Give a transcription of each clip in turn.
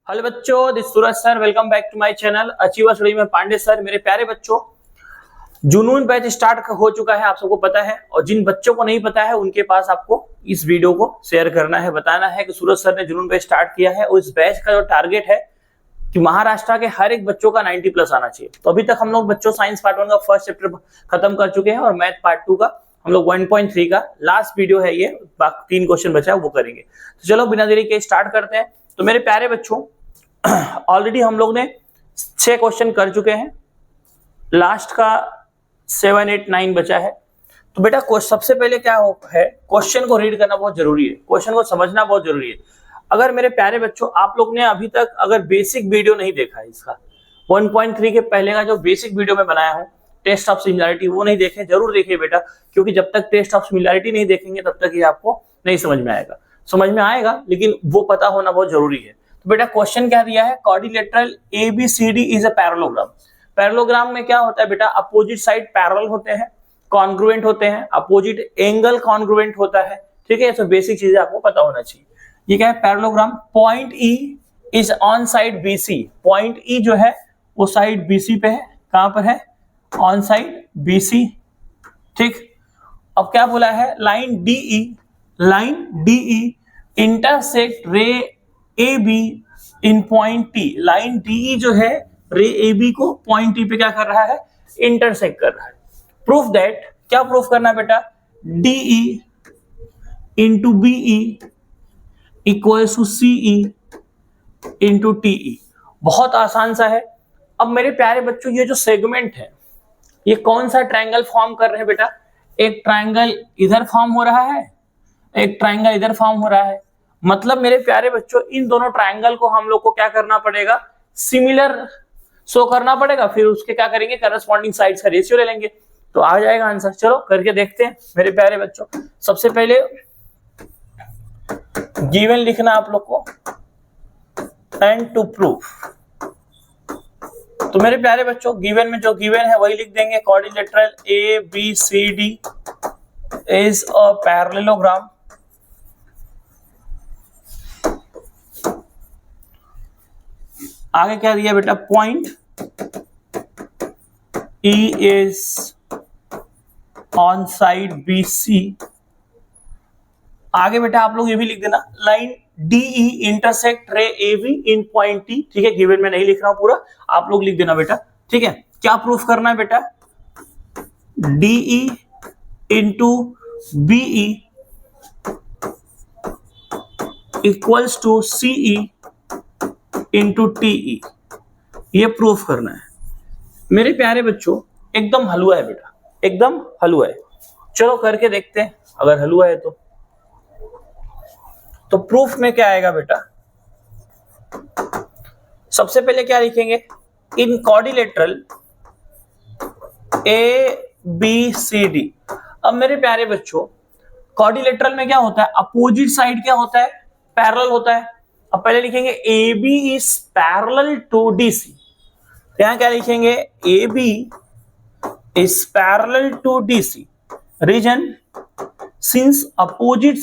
Hello बच्चों, this Suraj sir. Welcome back to my channel achiever study में Pandey sir. मेरे प्यारे बच्चों, जुनून बैच स्टार्ट हो चुका है, आप सबको पता है। और जिन बच्चों को नहीं पता है उनके पास आपको इस वीडियो को शेयर करना है, बताना है कि सूरज सर ने जुनून बैच स्टार्ट किया है। और इस बैच का जो टारगेट है कि महाराष्ट्र के हर एक बच्चों का 90 प्लस आना चाहिए। तो अभी तक हम लोग बच्चों साइंस पार्ट 1 का फर्स्ट चैप्टर खत्म कर चुके हैं और मैथ पार्ट 2 का हम लोग 1.3 का लास्ट वीडियो है ये, बाकी 3 क्वेश्चन बचा है वो करेंगे। तो चलो बिना देरी के स्टार्ट करते हैं। तो मेरे प्यारे बच्चों, ऑलरेडी हम लोग ने 6 क्वेश्चन कर चुके हैं, लास्ट का 7, 8, 9 बचा है। तो बेटा सबसे पहले क्या है, क्वेश्चन को रीड करना बहुत जरूरी है, क्वेश्चन को समझना बहुत जरूरी है। अगर मेरे प्यारे बच्चों आप लोग ने अभी तक अगर बेसिक वीडियो नहीं देखा है, इसका 1.3 के पहले का जो बेसिक वीडियो मैं बनाया हूँ टेस्ट ऑफ सिमिलैरिटी, वो नहीं देखे, जरूर देखिए बेटा, क्योंकि जब तक टेस्ट ऑफ सिमिलैरिटी नहीं देखेंगे तब तक ये आपको नहीं समझ में आएगा। समझ में आएगा लेकिन वो पता होना बहुत जरूरी है। तो बेटा क्वेश्चन क्या दिया है, quadrilateral ABCD is a parallelogram. Parallelogram में क्या होता है बेटा, अपोजिट साइड पैरेलल होते हैं, कॉन्ग्रुएंट होते हैं, अपोजिट एंगल कॉन्ग्रुएंट होता है। ठीक है, तो बेसिक चीजें आपको पता होना चाहिए। ये क्या है, parallelogram. Point E is on side BC। Point E जो है वो साइड BC पे है। कहां पर है, ऑन साइड BC। ठीक, अब क्या बोला है, लाइन DE इंटरसेक्ट रे AB इन पॉइंट T। लाइन DE जो है रे AB को पॉइंट T पे क्या कर रहा है, इंटरसेक्ट कर रहा है। प्रूफ दैट, क्या प्रूफ करना है बेटा, DE into BE equals to CE into TE। बहुत आसान सा है। अब मेरे प्यारे बच्चों, ये जो सेगमेंट है ये कौन सा ट्रायंगल फॉर्म कर रहे हैं बेटा, एक ट्रायंगल इधर फॉर्म हो रहा है, एक ट्रायंगल इधर फॉर्म हो रहा है। मतलब मेरे प्यारे बच्चों, इन दोनों ट्रायंगल को हम लोग को क्या करना पड़ेगा, सिमिलर शो करना पड़ेगा। फिर उसके क्या करेंगे, करस्पॉन्डिंग साइड्स का रेशियो ले लेंगे, तो आ जाएगा आंसर। चलो करके देखते हैं मेरे प्यारे बच्चों। सबसे पहले गिवन लिखना आप लोग को एंड टू प्रूफ। तो मेरे प्यारे बच्चों, गिवन में जो गिवन है वही लिख देंगे। Quadrilateral ABCD is a parallelogram. आगे क्या दिया बेटा, point E is on side BC। आगे बेटा आप लोग ये भी लिख देना, लाइन DE इंटरसेक्ट रे AB इन पॉइंट T। ठीक है, गिवन में नहीं लिख रहा हूं पूरा, आप लोग लिख देना बेटा। ठीक है, क्या प्रूफ करना है बेटा, DE into BE equals to CE into TE। ये प्रूफ करना है मेरे प्यारे बच्चों। एकदम हलवा है बेटा, एकदम हलवा है। चलो करके देखते हैं, अगर हलवा है तो प्रूफ में क्या आएगा बेटा, सबसे पहले क्या लिखेंगे, इन क्वाड्रिलेटरल ABCD। अब मेरे प्यारे बच्चों, क्वाड्रिलेटरल में क्या होता है, अपोजिट साइड क्या होता है, पैरेलल होता है। अब पहले लिखेंगे AB is parallel to DC। यहां क्या लिखेंगे, AB is parallel to DC। Reason, since opposite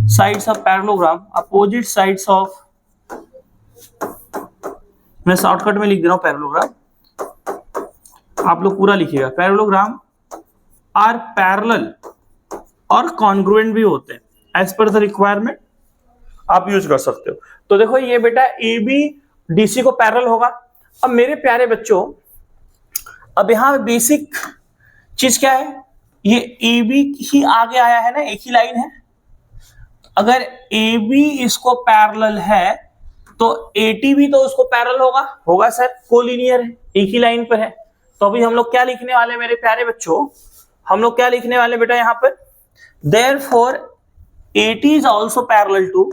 sides of parallelogram, opposite sides of, मैं शॉर्टकट में लिख दे रहा हूं पैरेललोग्राम, आप लोग पूरा लिखिएगा। पैरेललोग्राम आर पैरेलल और कॉन्ग्रुएंट भी होते हैं, एज पर द रिक्वायरमेंट आप यूज कर सकते हो। तो देखो ये बेटा AB DC को पैरेलल होगा। अब मेरे प्यारे बच्चों, अब यहां बेसिक चीज क्या है, ये AB ही आगे आया है ना, एक ही लाइन है। अगर AB इसको पैरेलल है तो AT भी तो उसको पैरेलल होगा सर, कोलिनियर है, एक ही लाइन पर है। तो अभी हम लोग क्या लिखने वाले मेरे प्यारे बच्चों, हम लोग क्या लिखने वाले बेटा यहां पर, therefore AT is also parallel to,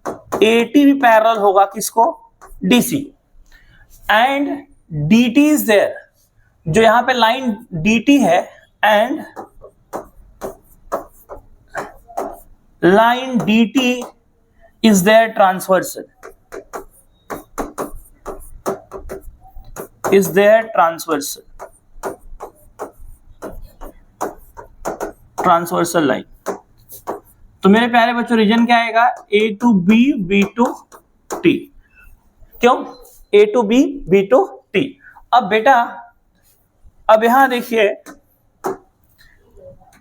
AT भी पैरेलल होगा किसको, DC। And DT is there, जो यहां पे लाइन DT है, and line DT is their transversal, transversal line। तो मेरे प्यारे बच्चों रीजन क्या आएगा, A to B B to T. क्यों, A to B B to T. अब बेटा अब यहां देखिए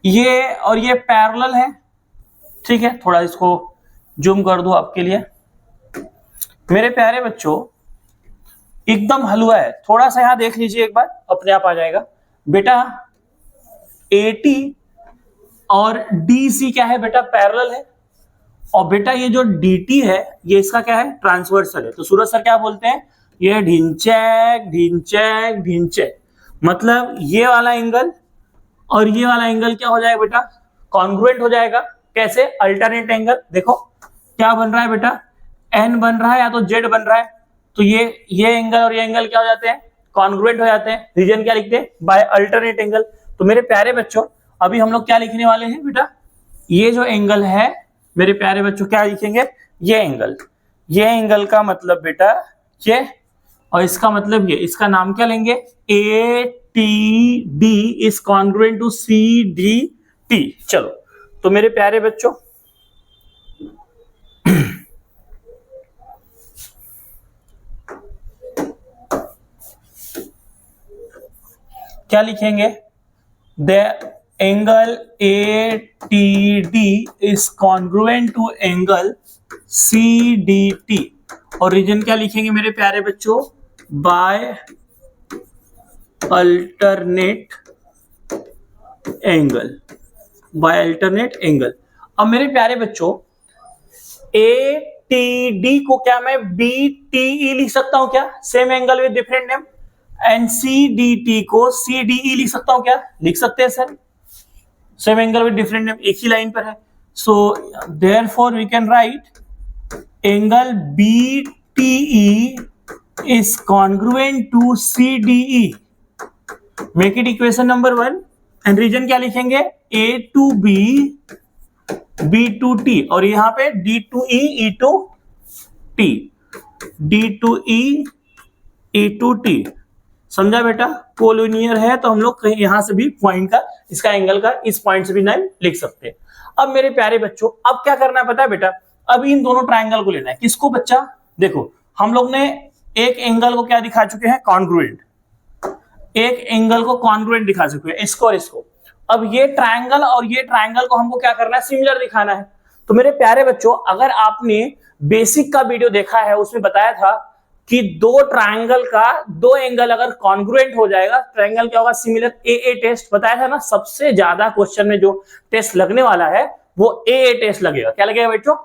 ये और ये पैरेलल है, ठीक है, थोड़ा इसको जूम कर दूं आपके लिए। मेरे प्यारे बच्चों एकदम हलवा है, थोड़ा सा यहां देख लीजिए एक बार, अपने आप आ जाएगा बेटा। AT और DC क्या है बेटा, पैरेलल है, और बेटा ये जो DT है ये इसका क्या है, ट्रांसवर्सल है। तो सूरज सर क्या बोलते हैं, ये ढिंचैक ढिंचैक ढिंचैक, मतलब ये वाला एंगल और ये वाला एंगल क्या हो जाएगा बेटा, कॉन्ग्रुएंट हो जाएगा। कैसे, अल्टरनेट एंगल। देखो क्या बन रहा है बेटा, N बन रहा है या तो Z बन रहा है, तो ये एंगल और ये एंगल क्या हो जाते हैं, कॉन्ग्रुएंट हो जाते हैं। रीजन क्या लिखते हैं, बाय अल्टरनेट एंगल। तो मेरे प्यारे बच्चों अभी हम लोग क्या लिखने वाले हैं बेटा, ये जो एंगल है मेरे प्यारे बच्चों क्या लिखेंगे, ये एंगल का मतलब बेटा ये, और इसका मतलब ये, इसका नाम क्या लेंगे, ATD is congruent to CDT। चलो तो मेरे प्यारे बच्चों क्या लिखेंगे, the angle ATD is congruent to angle CDT। और रीजन क्या लिखेंगे मेरे प्यारे बच्चों, by alternate angle, by alternate angle. अब मेरे प्यारे बच्चों ATD को क्या मैं BTE लिख सकता हूं क्या, same angle with different name. And CDT को CDE लिख सकता हूं क्या, लिख सकते हैं sir, same angle with different name, एक ही लाइन पर है। So therefore we can write angle BTE is congruent to CDE, make it equation number 1। And reason क्या लिखेंगे, A to B B to T, और यहाँ पे D to E E to T, D to E E to T। समझा बेटा, collinear है तो हम लोग कहीं यहां से भी पॉइंट का, इसका एंगल का इस पॉइंट से भी नाम लिख सकते हैं। अब मेरे प्यारे बच्चों अब क्या करना है पता है बेटा, अब इन दोनों ट्रायंगल को लेना है। किसको बच्चा, देखो हम लोग ने एक एंगल को क्या दिखा चुके हैं, कॉन्ग्रुएंट, एक एंगल को कॉन्ग्रुएंट दिखा चुके हैं, इसको और इसको। अब ये ट्रायंगल और ये ट्रायंगल को हमको क्या करना है, सिमिलर दिखाना है। तो मेरे प्यारे बच्चों अगर आपने बेसिक का वीडियो देखा है उसमें बताया था कि दो ट्रायंगल का दो एंगल अगर कॉन्ग्रुएंट हो जाएगा, ट्रायंगल क्या होगा, सिमिलर। AA टेस्ट बताया था ना, सबसे ज्यादा क्वेश्चन में जो टेस्ट लगने वाला है वो AA टेस्ट लगेगा। क्या लगेगा बच्चों,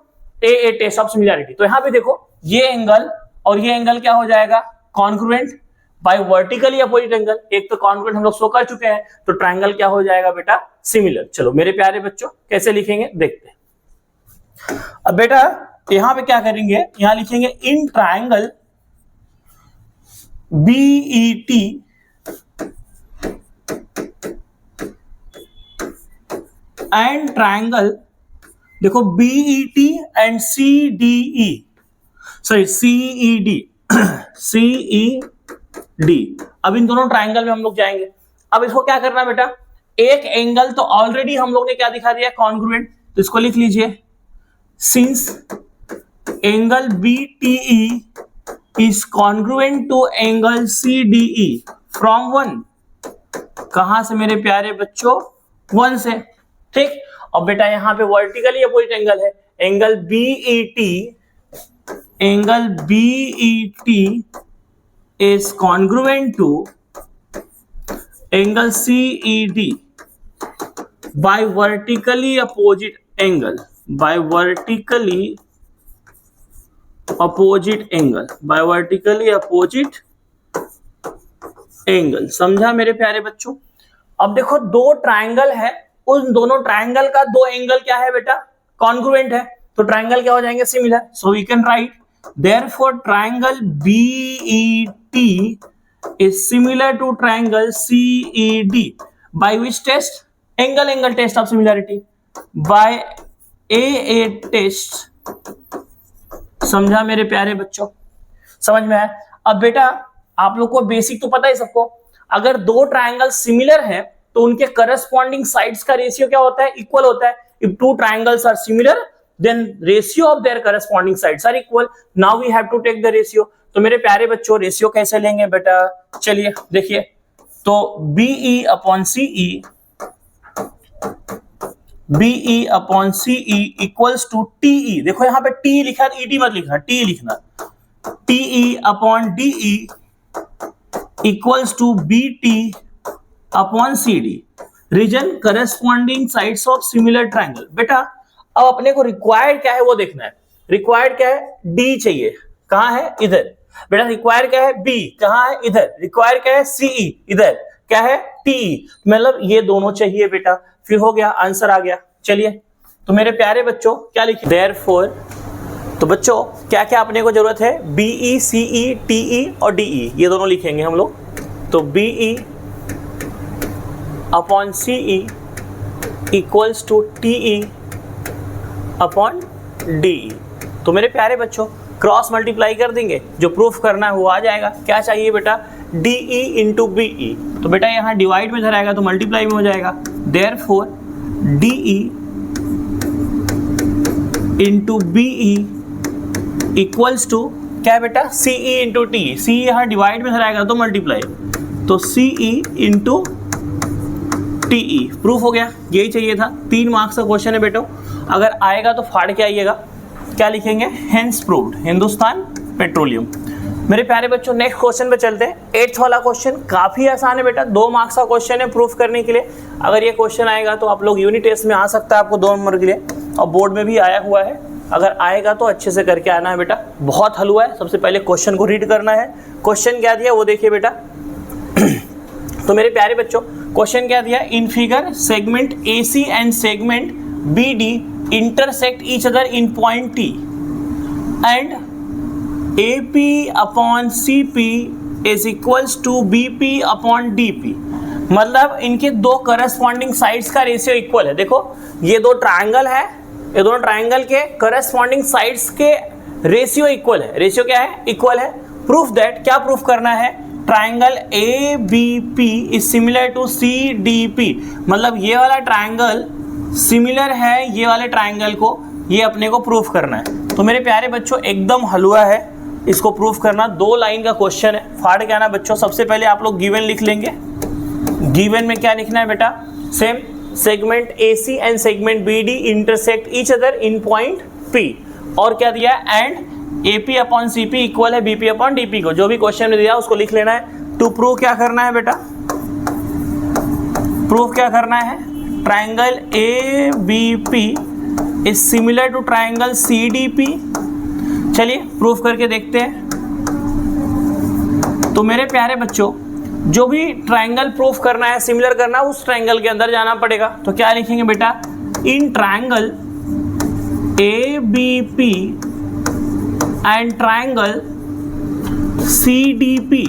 AA टेस्ट ऑफ सिमिलैरिटी। तो यहाँ पे देखो ये एंगल और ये एंगल क्या हो जाएगा, congruent by vertically opposite angle. एक तो कॉन्ग्रुएंट हम लोग शो कर चुके हैं, तो ट्रायंगल क्या हो जाएगा बेटा, सिमिलर। चलो मेरे प्यारे बच्चों कैसे लिखेंगे देखते हैं। अब बेटा यहां पे क्या करेंगे, यहां लिखेंगे in triangle BET and triangle, देखो BET and CDE, sorry CED CED। अब इन दोनों ट्रायंगल में हम लोग जाएंगे। अब इसको क्या करना है बेटा, एक एंगल तो ऑलरेडी हम लोग ने क्या दिखा दिया, कॉन्ग्रुएंट, तो इसको लिख लीजिए, since angle BTE is congruent to angle CDE from 1, कहां से मेरे प्यारे बच्चों, 1 से, ठीक। अब बेटा यहां पे वर्टिकली अपोजिट एंगल है, angle BET is congruent to angle CED by vertically opposite angle, by vertically opposite angle. समझा मेरे प्यारे बच्चों। अब देखो दो ट्रायंगल है, उन दोनों ट्रायंगल का दो एंगल क्या है बेटा, कॉन्ग्रुएंट है, तो ट्रायंगल क्या हो जाएंगे, similar. So we can write therefore triangle BET is similar to triangle CED by which test, angle test of similarity, by AA test. समझा मेरे प्यारे बच्चों, समझ में आया। अब बेटा आप लोग को बेसिक तो पता है सबको, अगर दो ट्रायंगल सिमिलर हैं तो उनके करस्पॉन्डिंग साइड्स का रेशियो क्या होता है, इक्वल होता है। if two triangles are similar then ratio of their corresponding sides are equal. Now we have to take the ratio. तो मेरे प्यारे बच्चों रेशियो कैसे लेंगे बेटा, चलिए देखिए, तो BE upon CE equals to TE, देखो यहाँ पे T लिखा है, ET मत लिखना, T लिखना, TE upon DE equals to BT upon CD, reason corresponding sides of similar triangle. बेटा अब अपने को रिक्वायर्ड क्या है वो देखना है, रिक्वायर्ड क्या है, D चाहिए, कहां है, इधर। बेटा रिक्वायर्ड क्या है, B, कहां है, इधर। रिक्वायर्ड क्या है, CE, इधर। क्या है, TE, मतलब ये दोनों चाहिए बेटा, फिर हो गया, आंसर आ गया। चलिए तो मेरे प्यारे बच्चों क्या लिखे, देयरफॉर, तो बच्चों क्या क्या अपने को जरूरत है, BE, CE, TE और DE, ये दोनों लिखेंगे हम लोग। तो BE upon CE equals to TE upon DE। तो मेरे प्यारे बच्चों क्रॉस मल्टीप्लाई कर देंगे, जो प्रूफ करना है वो आ जाएगा। क्या चाहिए बेटा, DE इंटू BE, तो बेटा यहाँ डिवाइड में धराएगा तो मल्टीप्लाई में हो जाएगा। Therefore DE into BE equals to क्या है बेटा, CE इंटू TE, CE यहाँ डिवाइड में धराएगा तो मल्टीप्लाई, तो CE इंटू TE, प्रूफ हो गया। यही चाहिए था, 3 मार्क्स का क्वेश्चन है बेटो, अगर आएगा तो फाड़ के आइएगा। क्या लिखेंगे, हेंस प्रूव्ड, हिंदुस्तान पेट्रोलियम। मेरे प्यारे बच्चों नेक्स्ट क्वेश्चन पे चलते हैं। 8th वाला क्वेश्चन काफी आसान है बेटा, 2 मार्क्स का क्वेश्चन है प्रूफ करने के लिए। अगर ये क्वेश्चन आएगा तो आप लोग यूनिट टेस्ट में आ सकता है, आपको 2 नंबर के लिए, और बोर्ड में भी आया हुआ है। अगर आएगा तो अच्छे से करके आना है बेटा, बहुत हलवा है। सबसे पहले क्वेश्चन को रीड करना है, क्वेश्चन क्या दिया वो देखिए बेटा। तो मेरे प्यारे बच्चों क्वेश्चन क्या दिया, in figure segment AC and segment BD intersect each other in point T and AP upon CP is equals to BP upon DP, मतलब इनके 2 करस्पॉन्डिंग साइड्स का रेशियो इक्वल है। देखो ये 2 ट्राइंगल है, ये दोनों ट्राइंगल के करस्पॉन्डिंग साइड्स के रेशियो इक्वल है। रेशियो क्या है, इक्वल है। प्रूफ दैट, क्या प्रूफ करना है, triangle ABP is similar to CDP, मतलब ये वाला ट्राइंगल सिमिलर है ये वाले ट्राइंगल को, ये अपने को प्रूफ करना है। तो मेरे प्यारे बच्चों एकदम हलवा है इसको प्रूफ करना, 2 लाइन का क्वेश्चन है। फाड़ के आना बच्चों, सबसे पहले आप लोग गिवन लिख लेंगे। गिवन में क्या लिखना है बेटा, same segment AC and segment BD intersect each other in point P, और क्या दिया, and AP upon CP equal है BP अपॉन DP को, जो भी क्वेश्चन में दिया उसको लिख लेना है। टू प्रूव क्या करना है बेटा, प्रूफ क्या करना है, triangle ABP is similar to triangle CDP। चलिए प्रूफ करके देखते हैं। तो मेरे प्यारे बच्चों जो भी ट्राइंगल प्रूफ करना है, सिमिलर करना है, उस ट्राइंगल के अंदर जाना पड़ेगा। तो क्या लिखेंगे बेटा, in triangle ABP and triangle CDP।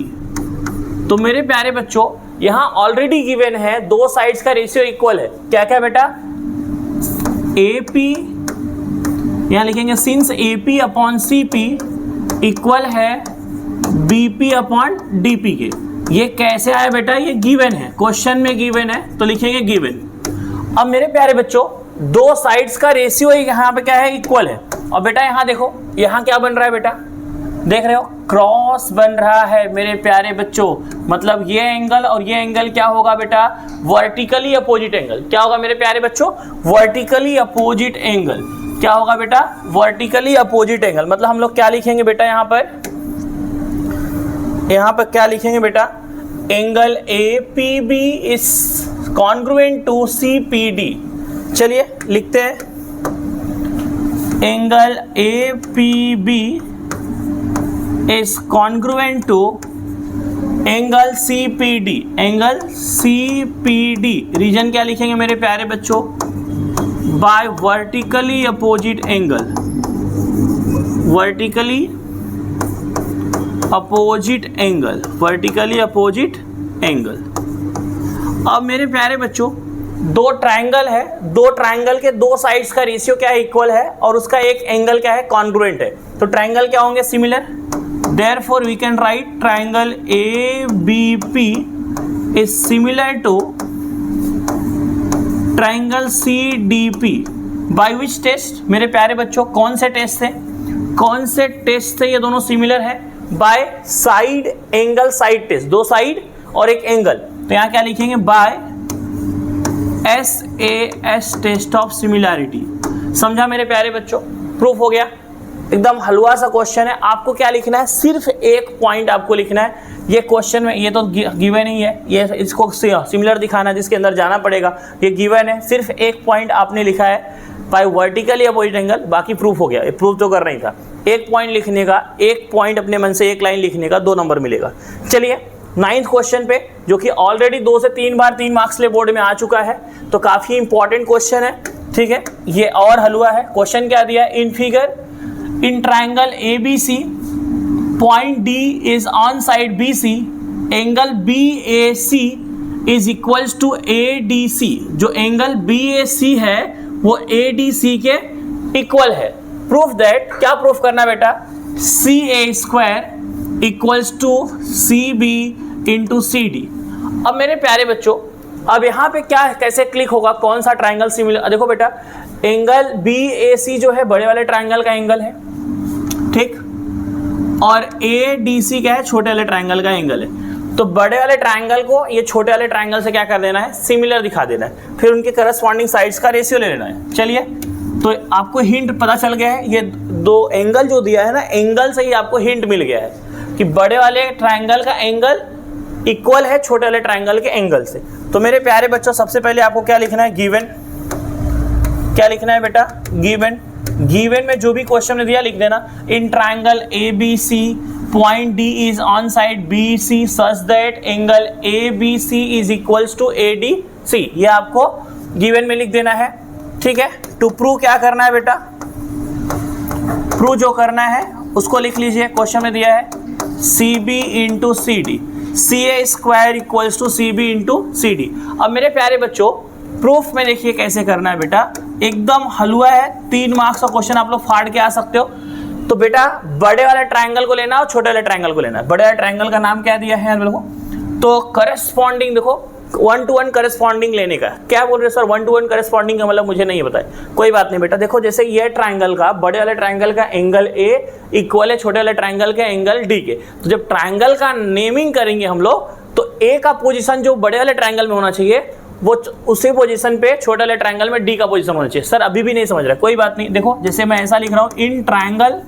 तो मेरे प्यारे बच्चों यहां ऑलरेडी गिवन है 2 साइड्स का रेशियो इक्वल है। क्या क्या बेटा, AP, यहां लिखेंगे since AP upon CP equal है BP अपॉन DP के। ये कैसे आया बेटा, ये गिवन है, क्वेश्चन में गिवन है तो लिखेंगे गिवन। अब मेरे प्यारे बच्चों 2 साइड्स का रेशियो यहाँ पे क्या है, इक्वल है। और बेटा यहाँ देखो, यहाँ क्या बन रहा है बेटा, देख रहे हो, क्रॉस बन रहा है मेरे प्यारे बच्चों, मतलब ये एंगल और ये एंगल क्या होगा बेटा, वर्टिकली अपोजिट एंगल। क्या होगा मेरे प्यारे बच्चों, वर्टिकली अपोजिट एंगल। क्या होगा बेटा, वर्टिकली अपोजिट एंगल। मतलब हम लोग क्या लिखेंगे बेटा, यहाँ पर क्या लिखेंगे बेटा, angle APB is congruent to CPD। चलिए लिखते हैं, angle APB is congruent to angle CPD। Angle CPD reason क्या लिखेंगे मेरे प्यारे बच्चों, by vertically opposite angle, vertically opposite angle, vertically opposite angle. अब मेरे प्यारे बच्चों 2 ट्राइंगल है, 2 ट्राइंगल के 2 साइड्स का रेशियो क्या है, इक्वल है, और उसका एक एंगल क्या है, कॉन्ग्रुएंट है। तो ट्राइंगल क्या होंगे, similar. Therefore we can write triangle ABP is similar to triangle CDP by which test, मेरे प्यारे बच्चों कौन से टेस्ट थे, कौन से टेस्ट से ये दोनों सिमिलर है, by side angle side test, दो साइड और एक एंगल, तो यहां क्या लिखेंगे, by SAS test of similarity. समझा मेरे प्यारे बच्चों, प्रूफ हो गया। एकदम हलवा सा क्वेश्चन है, आपको क्या लिखना है, सिर्फ एक पॉइंट आपको लिखना है। ये क्वेश्चन में ये तो गिवन ही है, ये इसको सिमिलर दिखाना जिसके अंदर जाना पड़ेगा, ये गिवन है, सिर्फ एक पॉइंट आपने लिखा है बाय वर्टिकल या अपोजिट एंगल, बाकी प्रूफ हो गया। ये प्रूफ तो कर नहीं था, एक पॉइंट लिखने का, एक पॉइंट अपने मन से एक लाइन लिखने का 2 नंबर मिलेगा। चलिए 9th क्वेश्चन पे, जो कि ऑलरेडी 2 से 3 बार 3 मार्क्स ले बोर्ड में आ चुका है, तो काफी इंपॉर्टेंट क्वेश्चन है, ठीक है। ये और हलवा है। क्वेश्चन क्या दिया है, in figure in triangle ABC point D is on side BC, angle BAC is equals to ADC। जो एंगल BAC है वो ADC के इक्वल है। प्रूफ दैट, क्या प्रूफ करना बेटा, CA² equals to CB into CD। अब मेरे प्यारे बच्चों, अब यहाँ पे क्या कैसे क्लिक होगा, कौन सा ट्राइंगल सिमिलर, देखो बेटा एंगल BAC जो है बड़े वाले ट्राइंगल का एंगल है, ठीक, और ADC क्या है, छोटे वाले ट्राइंगल का एंगल है। तो बड़े वाले ट्राइंगल को ये छोटे वाले ट्राइंगल से क्या कर देना है, सिमिलर दिखा देना है, फिर उनके करस्पॉन्डिंग साइड्स का रेशियो ले लेना है। चलिए, तो आपको हिंट पता चल गया है, ये 2 एंगल जो दिया है ना, एंगल से ही आपको हिंट मिल गया है कि बड़े वाले ट्राइंगल का एंगल इक्वल है छोटे वाले ट्राइंगल के एंगल से। तो मेरे प्यारे बच्चों, सबसे पहले आपको क्या लिखना है, गिवन, क्या लिखना है बेटा, गिवन। गिवन में जो भी क्वेश्चन ने दिया लिख देना। In triangle ABC point D is on side BC such that angle ABC is equals to ADC, ये आपको गिवन में लिख देना है, ठीक है। टू प्रूव क्या करना है बेटा, प्रूव जो करना है उसको लिख लीजिए। क्वेश्चन में दिया है CB into CD, CA² equals to CB into CD। अब मेरे प्यारे बच्चों, प्रूफ में देखिए कैसे करना है बेटा, एकदम हलवा है, 3 मार्क्स का क्वेश्चन आप लोग फाड़ के आ सकते हो। तो बेटा बड़े वाले ट्राइंगल को लेना और छोटे वाले ट्राइंगल को लेना है। बड़े वाले ट्राइंगल का नाम क्या दिया है मेरे को, तो करस्पॉन्डिंग, देखो 1 to 1 करस्पॉन्डिंग लेने का। क्या बोल रहे सर, 1 to 1 करस्पॉन्डिंग का मतलब मुझे नहीं पता है, कोई बात नहीं बेटा। देखो जैसे ये ट्राइंगल का, बड़े वाले ट्राइंगल का एंगल A इक्वल है छोटे वाले ट्राइंगल के एंगल D के। तो जब ट्राइंगल का नेमिंग करेंगे हम लोग, तो A का पोजीशन जो बड़े वाले ट्राइंगल में होना चाहिए, वो उसी पोजीशन पे छोटे वाले ट्राइंगल में D का पोजीशन होना चाहिए। सर अभी भी नहीं समझ रहा, कोई बात नहीं। देखो जैसे मैं ऐसा लिख रहा हूँ, इन ट्राइंगल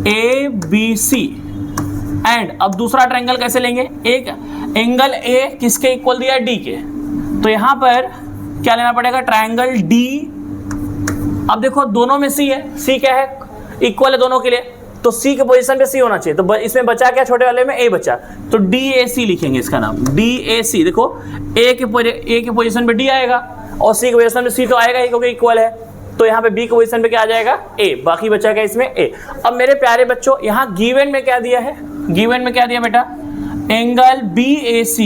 ABC एंड, अब दूसरा ट्राइंगल कैसे लेंगे, एक एंगल A किसके इक्वल दिया है, D के, तो यहां पर क्या लेना पड़ेगा, ट्राइंगल D। अब देखो दोनों में C है, C क्या है, इक्वल है दोनों के लिए, तो C के पोजीशन पे C होना चाहिए। तो इसमें बचा क्या, छोटे वाले में A बचा, तो DAC लिखेंगे इसका नाम, DAC। देखो A के पोजीशन पे D आएगा और C के पोजीशन पे C तो आएगा ही क्योंकि इक्वल है, तो यहाँ पे B के पोजीशन पे क्या आ जाएगा, A, बाकी बचा क्या इसमें A। अब मेरे प्यारे बच्चों, यहाँ गिवन में क्या दिया है, गिवन में क्या दिया बेटा, angle BAC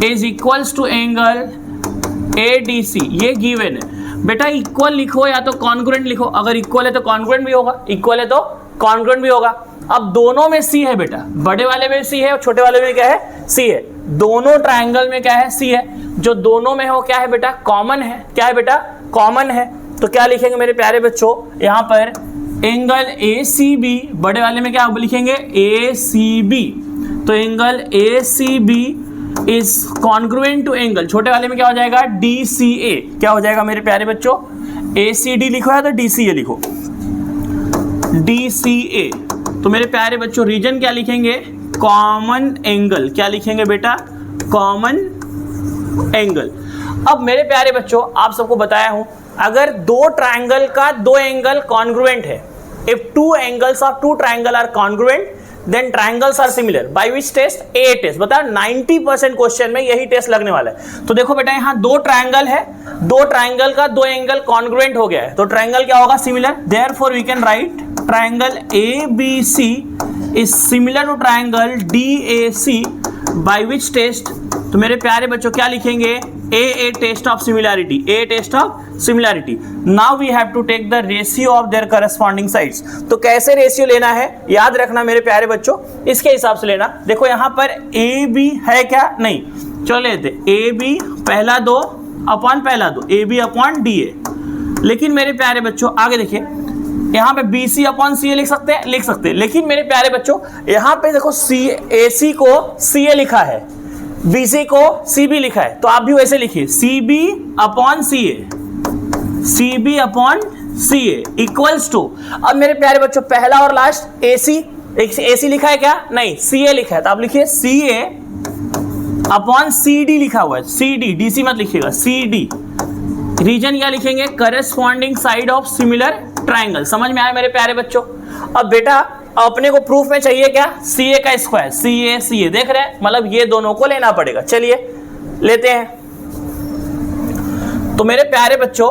is equals to angle ADC, ये गिवन है बेटा। इक्वल लिखो या तो कॉन्ग्रुएंट लिखो, अगर इक्वल है तो कॉन्ग्रुएंट भी होगा, इक्वल है तो कॉन्ग्रुएंट भी होगा। अब दोनों में C है बेटा, बड़े वाले में C है और छोटे वाले में क्या है, C है। दोनों ट्राइंगल में क्या है, C है। जो दोनों में हो क्या है बेटा, कॉमन है। क्या है बेटा, कॉमन है। तो क्या लिखेंगे मेरे प्यारे बच्चों, यहाँ पर एंगल ACB, बड़े वाले में क्या लिखेंगे, ACB, तो angle ACB is congruent to angle, छोटे वाले में क्या हो जाएगा, DCA। क्या हो जाएगा मेरे प्यारे बच्चों, ACD लिखो या तो DCA लिखो, DCA। तो मेरे प्यारे बच्चों रीजन क्या लिखेंगे, कॉमन एंगल। क्या लिखेंगे बेटा, कॉमन एंगल। अब मेरे प्यारे बच्चों, आप सबको बताया हूं, अगर 2 ट्राइंगल का 2 एंगल कॉन्ग्रुएंट है, if 2 angles of 2 triangle are congruent, then triangles are similar. By which test, A test. बता 90% क्वेश्चन में यही टेस्ट लगने वाला है। तो देखो बेटा, यहाँ 2 ट्राइंगल है, 2 ट्राइंगल का 2 एंगल कॉन्ग्रुएंट हो गया है, तो ट्राइंगल क्या होगा, similar. Therefore we can write triangle ABC is similar to triangle DAC by which test. तो मेरे प्यारे बच्चों क्या लिखेंगे, A test of similarity, A test of similarity. Now we have to take the ratio of their corresponding sides. तो कैसे ratio लेना है, याद रखना मेरे प्यारे बच्चों, इसके हिसाब से लेना। देखो यहाँ पर AB है क्या, नहीं, चलो लेते AB, पहला 2 अपॉन पहला दो, A B upon D A. लेकिन मेरे प्यारे बच्चों आगे देखिए, यहाँ पे बी सी अपॉन सी ए लिख सकते हैं, लेकिन मेरे प्यारे बच्चों यहाँ पे देखो सी ए सी को सी ए लिखा है, बी सी को सी बी लिखा है, तो आप भी वैसे लिखिए C B upon C A, C B upon C A equals to. अब मेरे प्यारे बच्चों पहला और लास्ट ए सी लिखा है क्या? नहीं, सी ए लिखा है, तो आप लिखिए सी ए अपॉन सी डी लिखा हुआ है, सी डी, डी सी मत लिखिएगा, सी डी। रीजन क्या लिखेंगे? Corresponding side of similar triangle. समझ में आया मेरे प्यारे बच्चों? अब बेटा अपने को प्रूफ में चाहिए क्या? सी ए का स्क्वायर, सी ए देख रहे हैं, मतलब ये दोनों को लेना पड़ेगा। चलिए लेते हैं। तो मेरे प्यारे बच्चों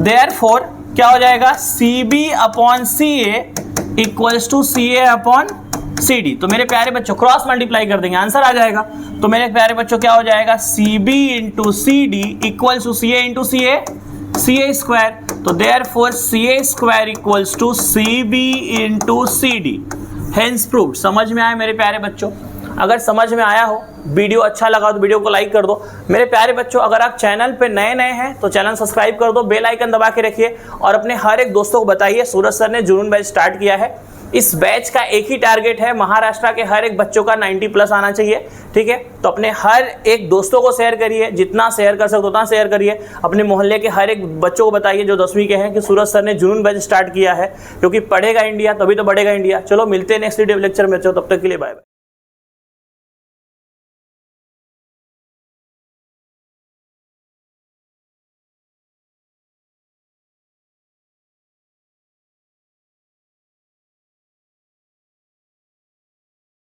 देयरफॉर क्या हो जाएगा? C B upon C A equals to C A upon C D. तो मेरे प्यारे बच्चों क्रॉस मल्टीप्लाई कर देंगे, आंसर आ जाएगा। तो मेरे प्यारे बच्चों क्या हो जाएगा? C B into C D equals to C A into C A square. तो therefore C A square equals to C B into C D, hence proved. समझ में आया मेरे प्यारे बच्चों? अगर समझ में आया हो, वीडियो अच्छा लगा तो वीडियो को लाइक कर दो। मेरे प्यारे बच्चों अगर आप चैनल पे नए हैं तो चैनल सब्सक्राइब कर दो, बेल आइकन दबा के रखिए और अपने हर एक दोस्तों को बताइए सूरज सर ने जुनून बैच स्टार्ट किया है। इस बैच का एक ही टारगेट है, महाराष्ट्र के हर एक बच्चों का 90+ आना चाहिए, ठीक है? तो अपने हर एक दोस्तों को शेयर करिए, जितना शेयर कर सकते उतना शेयर करिए। अपने मोहल्ले के हर एक बच्चों को बताइए जो 10वीं के हैं कि सूरज सर ने जुनून बैच स्टार्ट किया है, क्योंकि पढ़ेगा इंडिया तभी तो बढ़ेगा इंडिया। चलो मिलते हैं नेक्स्ट वीडियो लेक्चर में, तब तक के लिए बाय बाय।